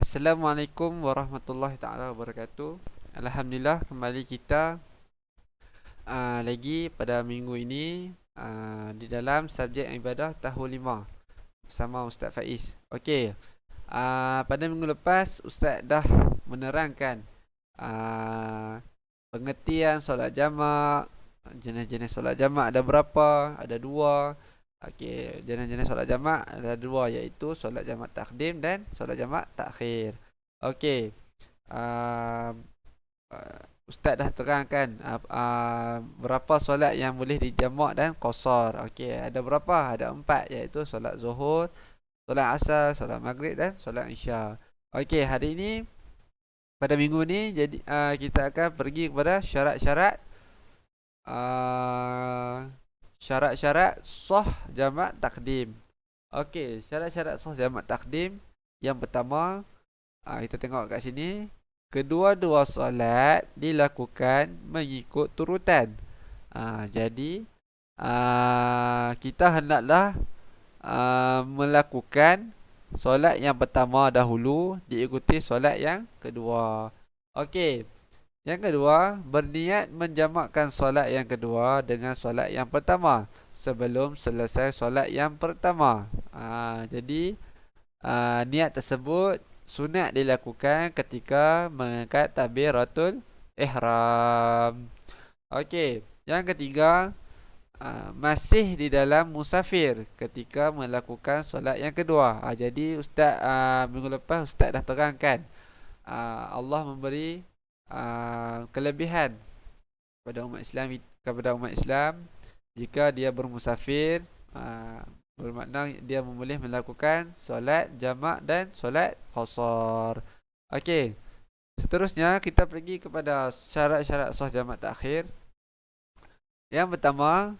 Assalamualaikum warahmatullahi taala wabarakatuh. Alhamdulillah kembali kita lagi pada minggu ini di dalam subjek ibadah tahun 5 bersama Ustaz Faiz. Okey. Pada minggu lepas Ustaz dah menerangkan uh, pengertian solat jamak, jenis-jenis solat jamak ada berapa? Ada dua. Okey, jenis-jenis solat jamak ada dua, iaitu solat jamak takdim dan solat jamak takhir. Okey. uh, Ustaz dah terangkan berapa solat yang boleh dijamak dan qasar. Okey, ada berapa? Ada 4, iaitu solat zuhur, solat asar, solat maghrib dan solat isya. Okey, hari ini pada minggu ni jadi kita akan pergi kepada syarat-syarat syarat-syarat sah jamak takdim. Okey, syarat-syarat sah jamak takdim. Yang pertama, kita tengok kat sini, kedua-dua solat dilakukan mengikut turutan. Jadi kita hendaklah melakukan solat yang pertama dahulu diikuti solat yang kedua. Okey. Yang kedua, berniat menjamakkan solat yang kedua dengan solat yang pertama sebelum selesai solat yang pertama. Jadi niat tersebut sunat dilakukan ketika mengangkat takbiratul ihram. Okey, yang ketiga, masih di dalam musafir ketika melakukan solat yang kedua. Jadi Ustaz minggu lepas Ustaz dah terangkan Allah memberi kelebihan kepada umat Islam jika dia bermusafir, bermakna dia boleh melakukan solat jamak dan solat qasar. Okey. Seterusnya kita pergi kepada syarat-syarat sah jamak takhir. Yang pertama,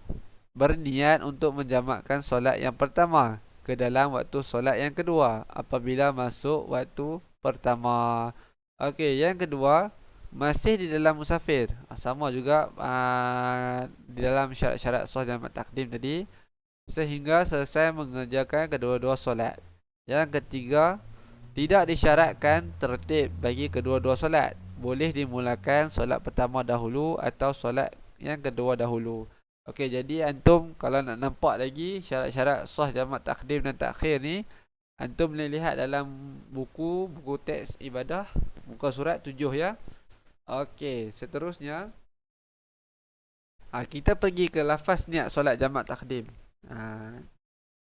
berniat untuk menjamakkan solat yang pertama ke dalam waktu solat yang kedua apabila masuk waktu pertama. Okey, yang kedua, masih di dalam musafir. Sama juga di dalam syarat-syarat sah jamak takdim tadi, sehingga selesai mengerjakan kedua-dua solat. Yang ketiga, tidak disyaratkan tertib bagi kedua-dua solat. Boleh dimulakan solat pertama dahulu atau solat yang kedua dahulu. Okey, jadi antum kalau nak nampak lagi syarat-syarat sah jamak takdim dan takhir ni, antum boleh lihat dalam buku teks ibadah, muka surat 7 ya. Okey, seterusnya kita pergi ke lafaz niat solat jamak takdim.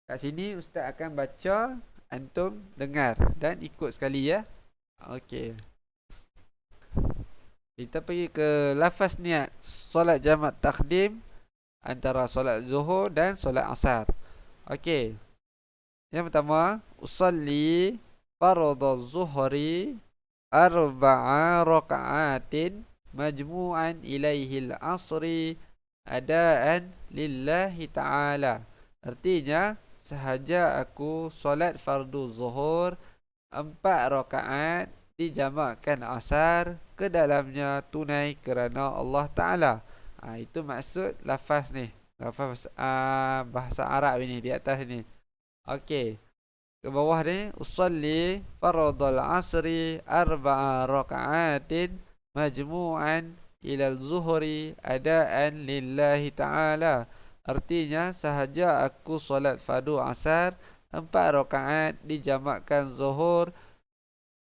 Kat sini Ustaz akan baca, antum dengar dan ikut sekali ya. Okey. Kita pergi ke lafaz niat solat jamak takdim antara solat zuhur dan solat asar. Okey. Yang pertama, usalli fardhu zuhri arba'a raka'atin majmu'an ilaihil asri adaan lillahi ta'ala. Artinya, sahaja aku solat fardu zuhur 4 rakaat dijamakkan asar ke dalamnya tunai kerana Allah Ta'ala. Itu maksud lafaz ni, lafaz bahasa Arab ini di atas ni. Okey. Ke bawah ni, usalli fardhal asri arba'a raka'atin majmu'an ilal zuhri adaan lillahi ta'ala. Artinya, sahaja aku solat fardu asar 4 rakaat dijamakkan zuhur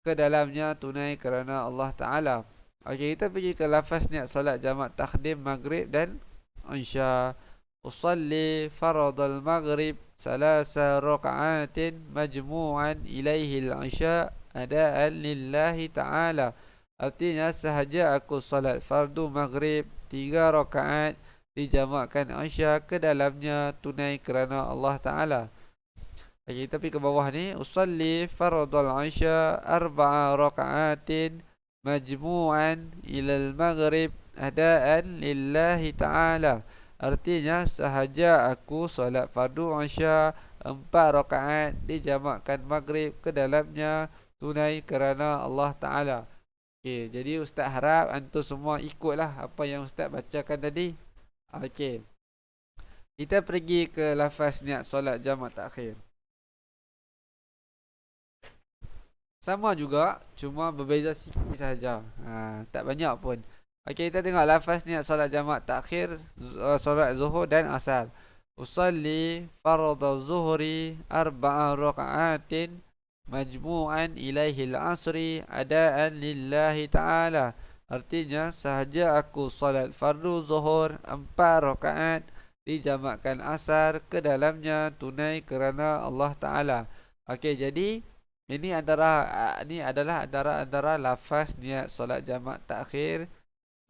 ke dalamnya tunai kerana Allah Ta'ala. Okey, kita pergi ke lafaz niat solat jamak takdim maghrib dan isya. Usalli fardhal maghrib salasa raka'atin majmu'an ilaihil isya adaan lillahi ta'ala. Artinya, sahaja aku solat fardu maghrib 3 rakaat dijamakkan isya ke dalamnya tunai kerana Allah Ta'ala. Okey, kita pergi ke bawah ni. Usalli fardhal isya arba'a raka'atin majmu'an ilal maghrib adaan lillahi ta'ala. Artinya, sahaja aku solat fardu isya 4 rakaat dijamakkan maghrib ke dalamnya tunai kerana Allah Ta'ala. Okey, jadi Ustaz harap antum semua ikutlah apa yang Ustaz bacakan tadi. Okey. Kita pergi ke lafaz niat solat jamak takhir. Sama juga, cuma berbeza sikit sahaja. Tak banyak pun. Okey, kita tengok lafaz niat solat jamak takhir, solat zuhur dan asar. Usalli fardhu zuhri arba'a raka'atin majmu'an ilaihi al-asri adaan lillahi ta'ala. Artinya, sahaja aku solat fardu zuhur 4 rakaat dijamakkan asar ke dalamnya tunai kerana Allah Ta'ala. Okey, jadi ini adalah antara lafaz niat solat jamak takhir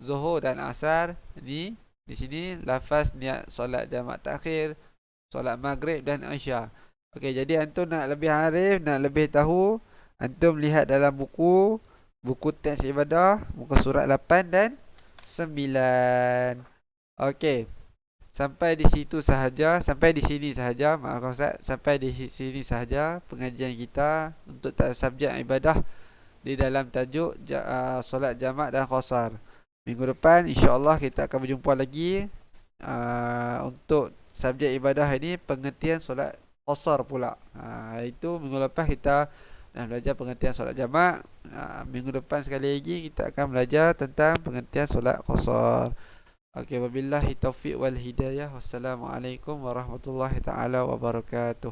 Zuhur dan Asar. Ini di sini lafaz niat solat jamak takhir solat Maghrib dan Isya. Okey, jadi antum nak lebih arif, nak lebih tahu, antum lihat dalam buku teks ibadah muka surat 8 dan 9. Okey. Sampai di situ sahaja, sampai di sini sahaja, maaf Ustaz, sampai di sini sahaja pengajian kita untuk subjek ibadah di dalam tajuk solat jamak dan qasar. Minggu depan insya-Allah kita akan berjumpa lagi untuk subjek ibadah ini, pengertian solat qasar pula. Itu minggu lepas kita dah belajar pengertian solat jamak. Minggu depan sekali lagi kita akan belajar tentang pengertian solat qasar. Okey, wabillahi taufiq wal hidayah. Wassalamualaikum warahmatullahi taala wabarakatuh.